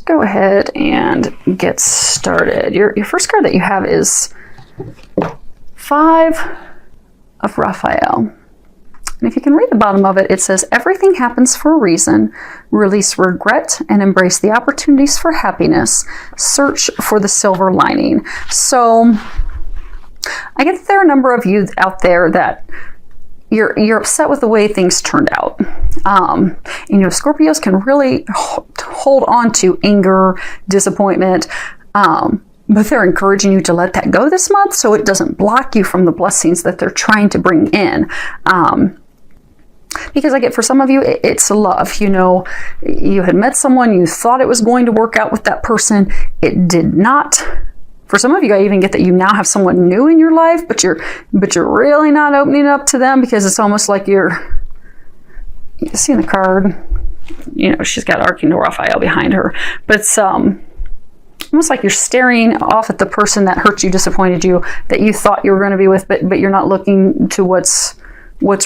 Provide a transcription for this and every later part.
go ahead and get started. Your first card that you have is 5 of Raphael. And if you can read the bottom of it, it says, everything happens for a reason. Release regret and embrace the opportunities for happiness. Search for the silver lining. So I get that there are a number of you out there that you're upset with the way things turned out. Scorpios can really hold on to anger, disappointment, but they're encouraging you to let that go this month so it doesn't block you from the blessings that they're trying to bring in. Because I get for some of you, it's love. You had met someone, you thought it was going to work out with that person. It did not. For some of you, I even get that you now have someone new in your life, but you're really not opening up to them because it's almost like you see in the card, she's got Archangel Raphael behind her, but it's almost like you're staring off at the person that hurt you, disappointed you, that you thought you were going to be with, but you're not looking to what's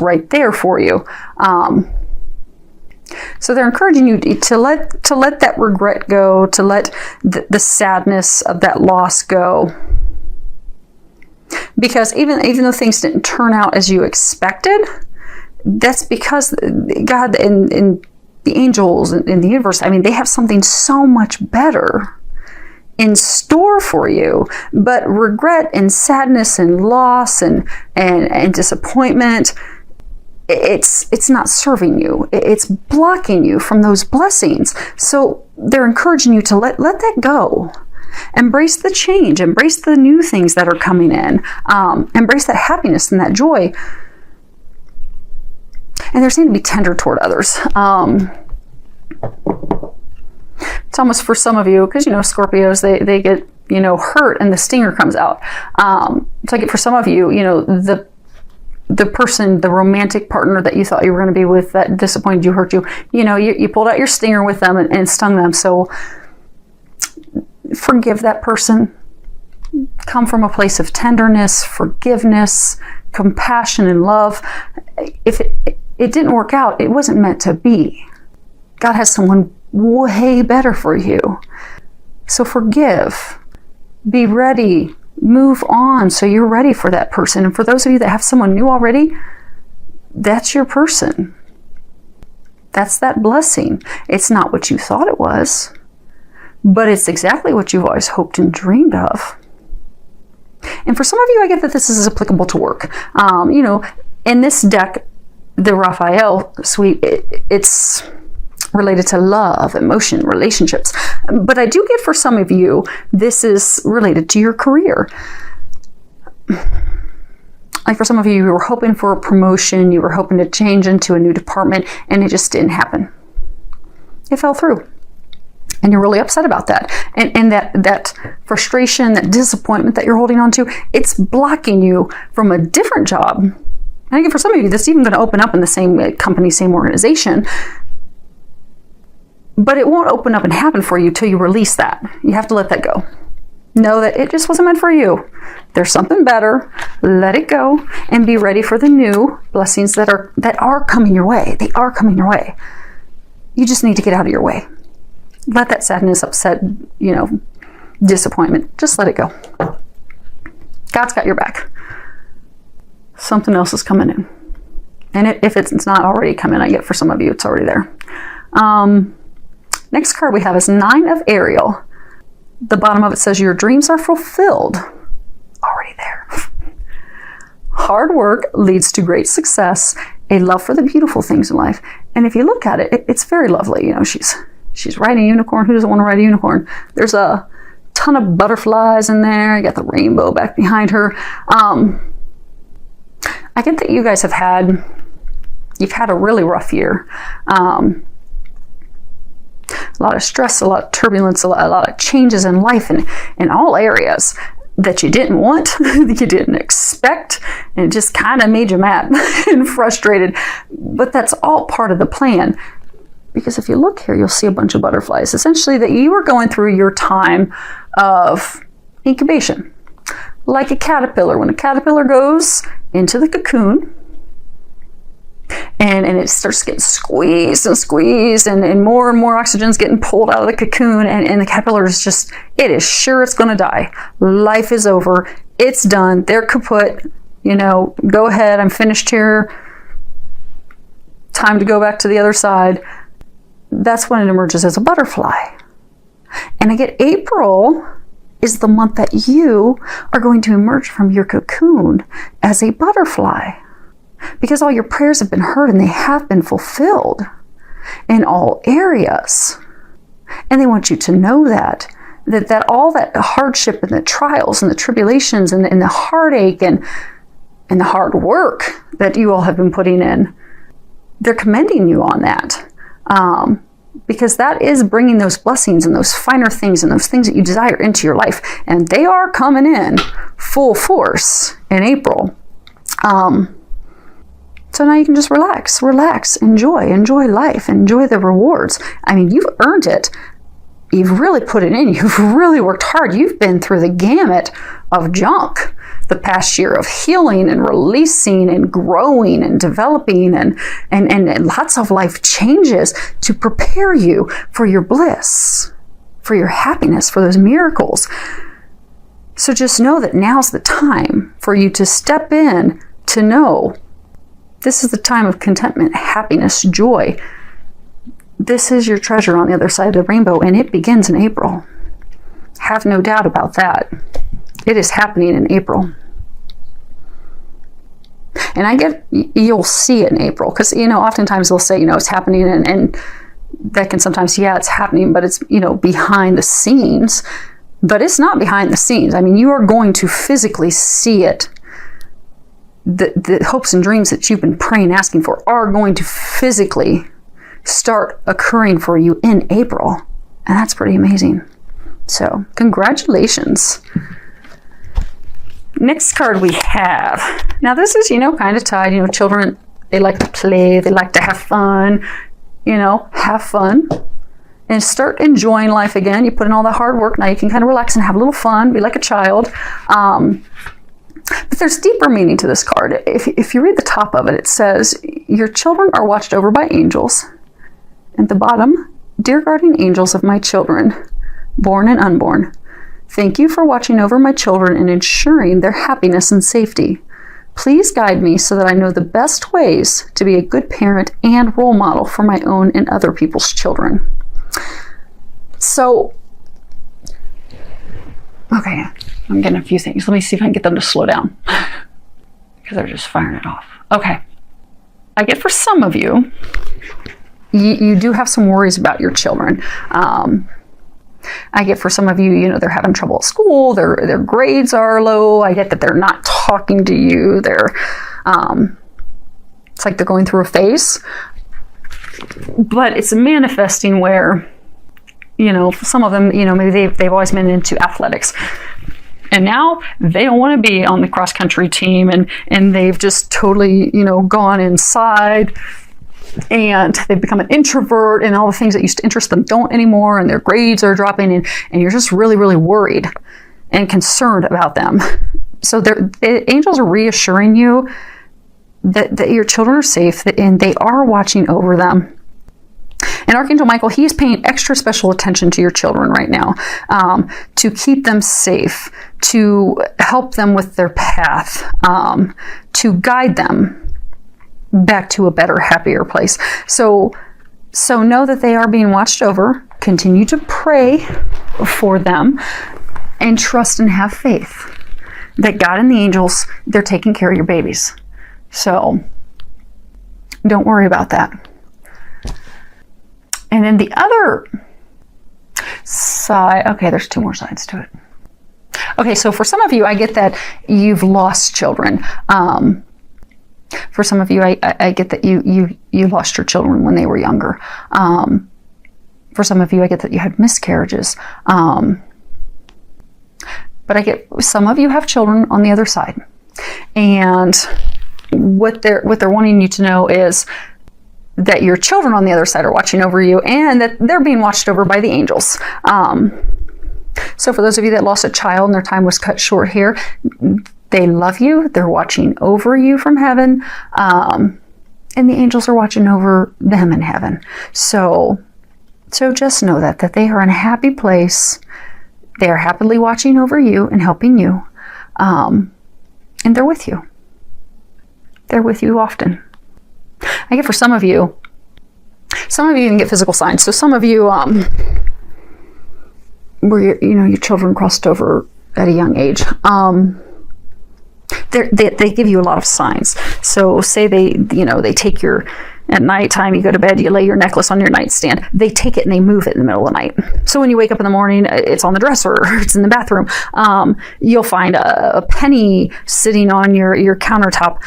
right there for you. So they're encouraging you to let that regret go, to let the sadness of that loss go. Because even though things didn't turn out as you expected, that's because God and the angels in the universe, they have something so much better in store for you. But regret and sadness and loss and disappointment, it's not serving you. It's blocking you from those blessings. So they're encouraging you to let that go. Embrace the change. Embrace the new things that are coming in. Embrace that happiness and that joy. And they're saying to be tender toward others. It's almost for some of you, because Scorpios, they get hurt and the stinger comes out. So I get for some of you, the person, the romantic partner that you thought you were going to be with that disappointed you, hurt you, you pulled out your stinger with them and stung them. So forgive that person. Come from a place of tenderness, forgiveness, compassion, and love. If it didn't work out, it wasn't meant to be. God has someone way better for you. So forgive. Be ready. Move on so you're ready for that person. And for those of you that have someone new already, that's your person. That's that blessing. It's not what you thought it was, but it's exactly what you've always hoped and dreamed of. And for some of you, I get that this is applicable to work. In this deck, the Raphael suite, it's related to love, emotion, relationships. But I do get for some of you, this is related to your career. Like for some of you were hoping for a promotion, you were hoping to change into a new department, and it just didn't happen. It fell through. And you're really upset about that. And that frustration, that disappointment that you're holding on to, it's blocking you from a different job. And I get for some of you, that's even going to open up in the same company, same organization. But it won't open up and happen for you till you release that. You have to let that go. Know that it just wasn't meant for you. There's something better. Let it go and be ready for the new blessings that are coming your way. They are coming your way. You just need to get out of your way. Let that sadness, upset, disappointment, just let it go. God's got your back. Something else is coming in. And if it's not already coming, I get for some of you, it's already there. Next card we have is 9 of Ariel. The bottom of it says, your dreams are fulfilled. Already there. Hard work leads to great success, a love for the beautiful things in life. And if you look at it, it's very lovely. She's riding a unicorn. Who doesn't want to ride a unicorn? There's a ton of butterflies in there. You got the rainbow back behind her. I get that you guys you've had a really rough year. A lot of stress, a lot of turbulence, a lot of changes in life in all areas that you didn't want, that you didn't expect, and it just kind of made you mad and frustrated. But that's all part of the plan. Because if you look here, you'll see a bunch of butterflies. Essentially, that you were going through your time of incubation. Like a caterpillar. When a caterpillar goes into the cocoon, and it starts getting squeezed and squeezed, and more oxygen's getting pulled out of the cocoon, and the caterpillar is just, it is sure it's going to die. Life is over. It's done. They're kaput. Go ahead. I'm finished here. Time to go back to the other side. That's when it emerges as a butterfly. And I get April is the month that you are going to emerge from your cocoon as a butterfly. Because all your prayers have been heard and they have been fulfilled in all areas. And they want you to know that all that hardship and the trials and the tribulations and the heartache and the hard work that you all have been putting in, they're commending you on that. Because that is bringing those blessings and those finer things and those things that you desire into your life. And they are coming in full force in April. So now you can just relax, enjoy life, enjoy the rewards. I mean, you've earned it. You've really put it in. You've really worked hard. You've been through the gamut of junk the past year of healing and releasing and growing and developing and lots of life changes to prepare you for your bliss, for your happiness, for those miracles. So just know that now's the time for you to step in, to know this is the time of contentment, happiness, joy. This is your treasure on the other side of the rainbow, and it begins in April. Have no doubt about that. It is happening in April. And I get, you'll see it in April, because, oftentimes they'll say, it's happening, and that can sometimes, it's happening, but it's, behind the scenes. But it's not behind the scenes. I mean, you are going to physically see it. The hopes and dreams that you've been praying, asking for, are going to physically start occurring for you in April. And that's pretty amazing. So, congratulations. Next card we have. Now, this is, kind of tied. Children, they like to play. They like to have fun. Have fun. And start enjoying life again. You put in all the hard work. Now you can kind of relax and have a little fun. Be like a child. But there's deeper meaning to this card. If you read the top of it, it says, your children are watched over by angels. At the bottom, dear guardian angels of my children, born and unborn, thank you for watching over my children and ensuring their happiness and safety. Please guide me so that I know the best ways to be a good parent and role model for my own and other people's children. So, okay, I'm getting a few things. Let me see if I can get them to slow down, because they're just firing it off. Okay. I get for some of you, you do have some worries about your children. I get for some of you, they're having trouble at school. Their grades are low. I get that they're not talking to you. It's like they're going through a phase. But it's manifesting where, some of them, maybe they've always been into athletics. And now they don't want to be on the cross-country team, and they've just totally, gone inside, and they've become an introvert, and all the things that used to interest them don't anymore, and their grades are dropping, and you're just really, really worried and concerned about them. So the angels are reassuring you that your children are safe, and they are watching over them. And Archangel Michael, he is paying extra special attention to your children right now, to keep them safe, to help them with their path, to guide them back to a better, happier place. So know that they are being watched over. Continue to pray for them and trust and have faith that God and the angels, they're taking care of your babies. So don't worry about that. And then the other side, okay, there's two more sides to it. Okay, so for some of you, I get that you've lost children. For some of you, I get that you lost your children when they were younger. For some of you, I get that you had miscarriages. But I get some of you have children on the other side. And what they're wanting you to know is that your children on the other side are watching over you, and that they're being watched over by the angels. So for those of you that lost a child and their time was cut short here, they love you. They're watching over you from heaven. And and the angels are watching over them in heaven. So just know that they are in a happy place. They are happily watching over you and helping you. And they're with you. They're with you often. I get for some of you even get physical signs. So some of you, where your children crossed over at a young age, they give you a lot of signs. So say they take your, at nighttime, you go to bed, you lay your necklace on your nightstand. They take it and they move it in the middle of the night. So when you wake up in the morning, it's on the dresser, it's in the bathroom. You'll find a penny sitting on your countertop.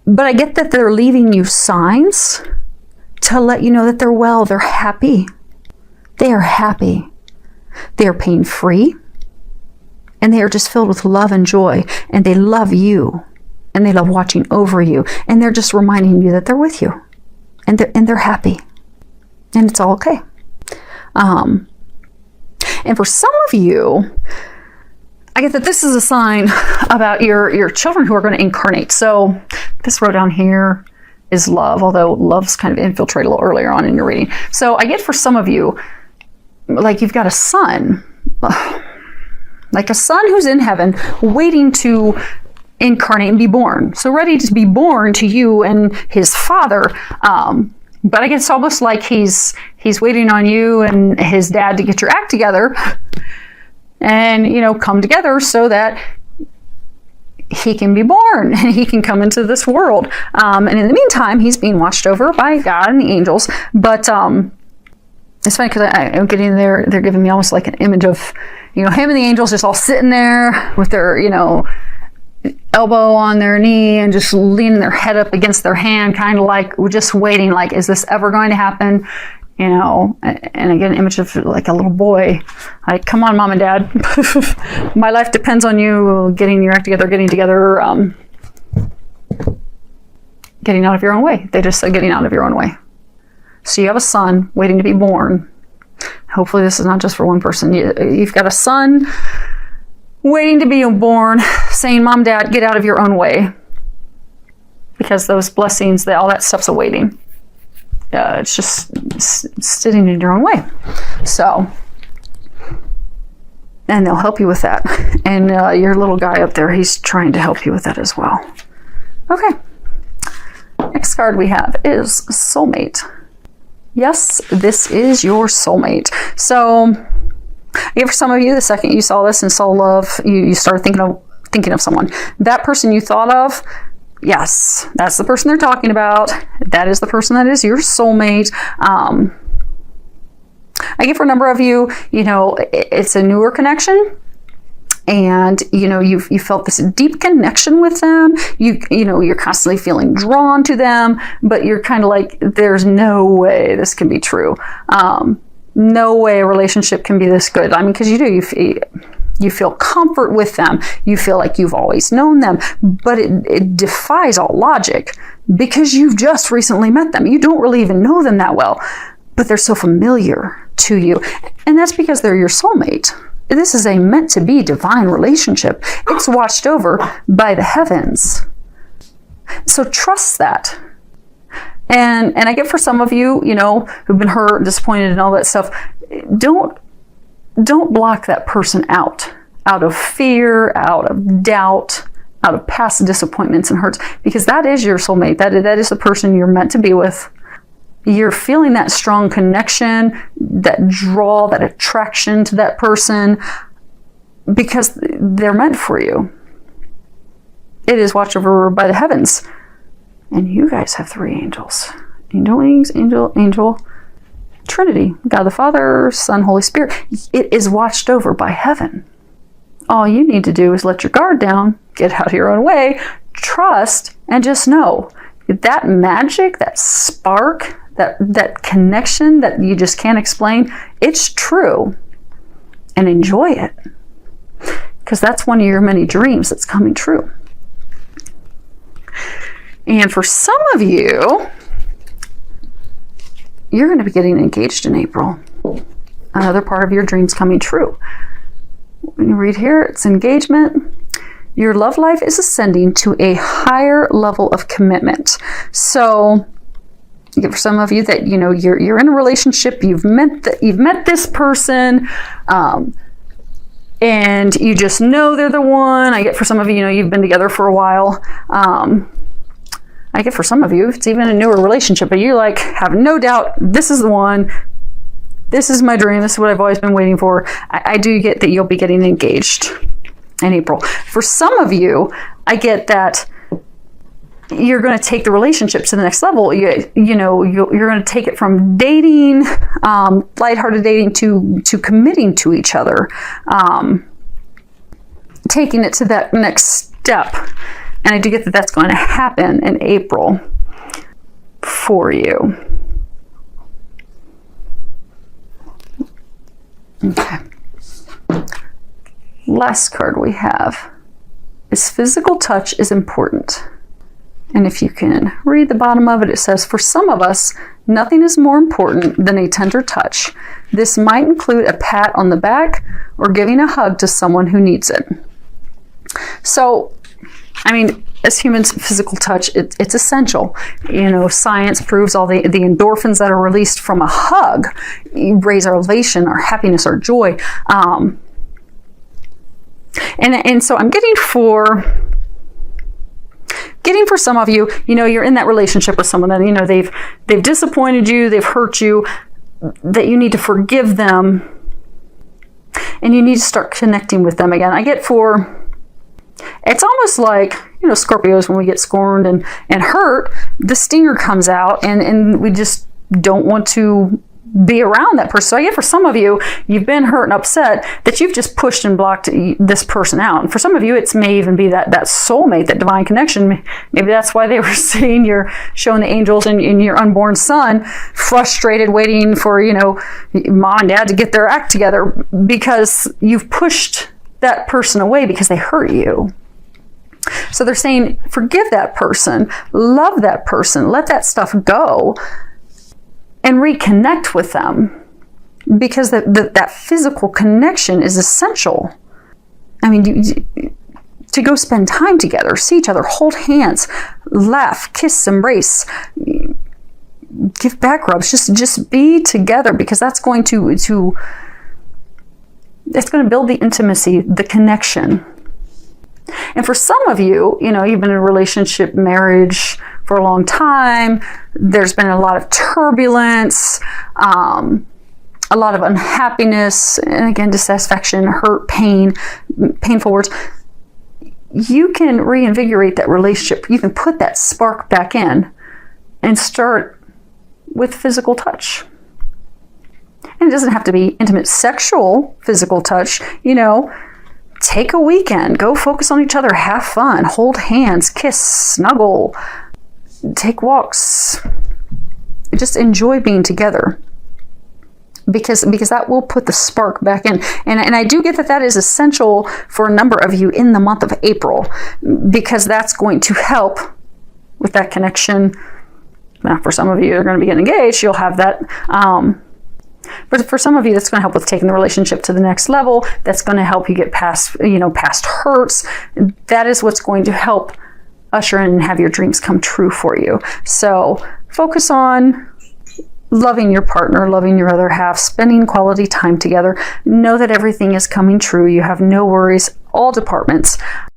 But I get that they're leaving you signs to let you know that they're well, they're happy. They are happy. They are pain-free. And they are just filled with love and joy. And they love you. And they love watching over you. And they're just reminding you that they're with you. And they're happy. And it's all okay. And for some of you, I get that this is a sign about your children who are going to incarnate. So this row down here is love, although love's kind of infiltrated a little earlier on in your reading. So I get for some of you, like you've got a son, like a son who's in heaven waiting to incarnate and be born. So ready to be born to you and his father. But I guess it's almost like he's waiting on you and his dad to get your act together and, come together so that he can be born and he can come into this world. And in the meantime, he's being watched over by God and the angels. But it's funny because I'm getting there. They're giving me almost like an image of, him and the angels just all sitting there with their, elbow on their knee and just leaning their head up against their hand, kind of like just waiting, like, is this ever going to happen? And I get an image of like a little boy, like, come on, mom and dad, my life depends on you getting your act together, getting out of your own way. They just said getting out of your own way. So you have a son waiting to be born. Hopefully this is not just for one person. You've got a son waiting to be born, saying, mom, dad, get out of your own way. Because those blessings, all that stuff's awaiting. It's just sitting in your own way. So, and they'll help you with that. And your little guy up there, he's trying to help you with that as well. Okay. Next card we have is Soulmate. Yes, this is your soulmate. So, for some of you, the second you saw this and saw love, you started thinking of someone. That person you thought of, yes, that's the person they're talking about. That is the person that is your soulmate. I get for a number of you, it's a newer connection. And, you felt this deep connection with them. You're constantly feeling drawn to them, but you're kind of like, there's no way this can be true. No way a relationship can be this good. I mean, because you feel comfort with them. You feel like you've always known them, but it defies all logic because you've just recently met them. You don't really even know them that well, but they're so familiar to you. And that's because they're your soulmate. This is a meant to be divine relationship. It's watched over by the heavens. So trust that. And I get for some of you, who've been hurt, disappointed and all that stuff, don't block that person out of fear, out of doubt, out of past disappointments and hurts, because that is your soulmate. That is the person you're meant to be with. You're feeling that strong connection, that draw, that attraction to that person, because they're meant for you. It is watched over by the heavens. And you guys have 3 angels. Angel wings, angel, Trinity. God the Father, Son, Holy Spirit. It is watched over by heaven. All you need to do is let your guard down, get out of your own way, trust, and just know that magic, that spark, that connection that you just can't explain, it's true. And enjoy it. Because that's one of your many dreams that's coming true. And for some of you, you're going to be getting engaged in April. Another part of your dreams coming true. When you read here, it's engagement. Your love life is ascending to a higher level of commitment. So for some of you that, you're in a relationship, you've met this person, and you just know they're the one. I get for some of you, you've been together for a while. I get for some of you, it's even a newer relationship, but you have no doubt this is the one. This is my dream. This is what I've always been waiting for. I do get that you'll be getting engaged in April. For some of you, I get that you're going to take the relationship to the next level. You're going to take it from dating, lighthearted dating, to committing to each other, taking it to that next step. And I do get that that's going to happen in April for you. Okay. Last card we have is physical touch is important. And if you can read the bottom of it, it says, for some of us, nothing is more important than a tender touch. This might include a pat on the back or giving a hug to someone who needs it. So, as humans, physical touch, it's essential. Science proves all the endorphins that are released from a hug raise our elation, our happiness, our joy. And so I'm getting for some of you, you're in that relationship with someone that, they've disappointed you, they've hurt you, that you need to forgive them, and you need to start connecting with them again. I get it's almost like, Scorpios, when we get scorned and hurt, the stinger comes out and we just don't want to be around that person. So I get for some of you, you've been hurt and upset that you've just pushed and blocked this person out. And for some of you, it may even be that soulmate, that divine connection. Maybe that's why they were showing the angels and your unborn son, frustrated, waiting for, mom and dad to get their act together, because you've pushed that person away because they hurt you. So they're saying, forgive that person, love that person, let that stuff go, and reconnect with them, because that physical connection is essential. To go spend time together, see each other, hold hands, laugh, kiss, embrace, give back rubs, just be together, because that's going to build the intimacy, the connection. And for some of you, you've been in a relationship, marriage for a long time. There's been a lot of turbulence, a lot of unhappiness, and again, dissatisfaction, hurt, pain, painful words. You can reinvigorate that relationship. You can put that spark back in and start with physical touch. And it doesn't have to be intimate sexual physical touch. Take a weekend, go focus on each other, have fun, hold hands, kiss, snuggle, take walks. Just enjoy being together, because that will put the spark back in. And I do get that is essential for a number of you in the month of April, because that's going to help with that connection. Now, for some of you, you're going to be getting engaged, you'll have that. But for some of you, that's going to help with taking the relationship to the next level. That's going to help you get past hurts. That is what's going to help usher in and have your dreams come true for you. So focus on loving your partner, loving your other half, spending quality time together. Know that everything is coming true. You have no worries, all departments.